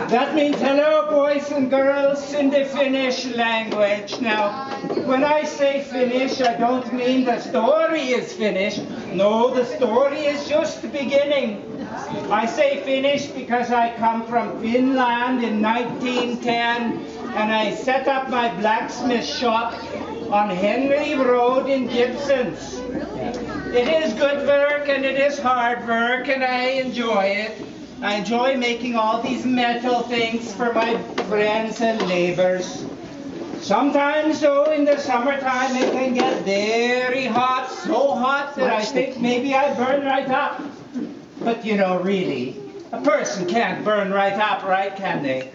That means hello, boys and girls, in the Finnish language. Now, when I say Finnish, I don't mean the story is finished. No, the story is just the beginning. I say Finnish because I come from Finland in 1910, and I set up my blacksmith shop on Henry Road in Gibsons. It is good work and it is hard work, and I enjoy it. I enjoy making all these metal things for my friends and neighbors. Sometimes, though, in the summertime, it can get very hot, so hot that I think maybe I burn right up. But you know, really, a person can't burn right up, right, can they?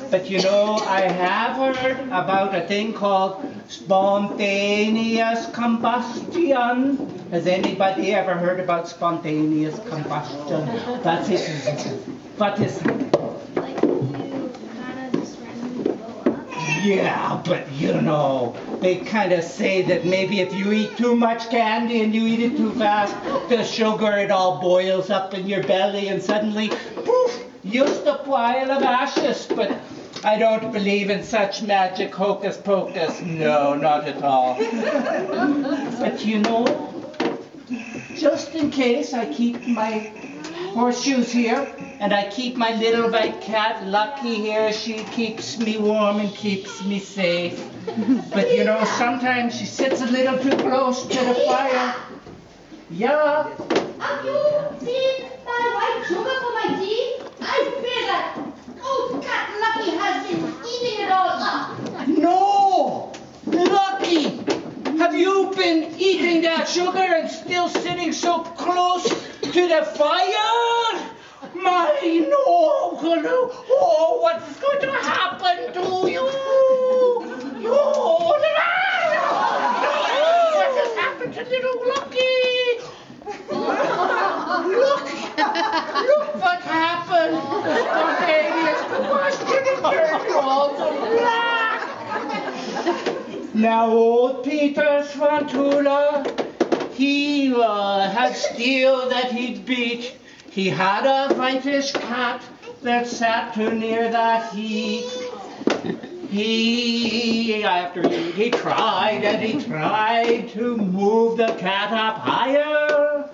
But you know, I have heard about a thing called spontaneous combustion. Has anybody ever heard about spontaneous combustion? That's it. What is it? Like you kind of just randomly blow up? Yeah, but you know, they kind of say that maybe if you eat too much candy and you eat it too fast, the sugar, it all boils up in your belly and suddenly, poof, just a pile of ashes. But I don't believe in such magic hocus pocus. No, not at all. But you know, just in case, I keep my horseshoes here, and I keep my little white cat Lucky here. She keeps me warm and keeps me safe. But you know, sometimes she sits a little too close to the fire. Yeah. Have you seen my white sugar for my tea? I fear that old cat Lucky has been eating it all up. No! Lucky! Have you been eating that sugar and still sitting so close to the fire? My no, Gulu. Oh, what's going to happen to you? Oh, what has happened to little Lucky? Look what happened. Spontaneous combustion is turned you all to black. Now old Peter Svantula, he had steel that he'd beat. He had a whitish cat that sat too near the heat. He tried and he tried to move the cat up higher.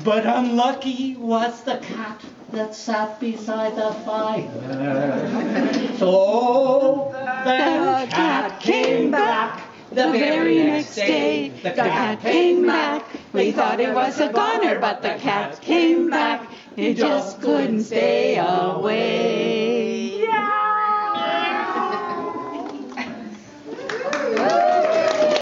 But unlucky was the cat that sat beside the fire. So the cat came back the very next day. The cat came back. We thought it was a goner, but the cat came back. It just couldn't stay away.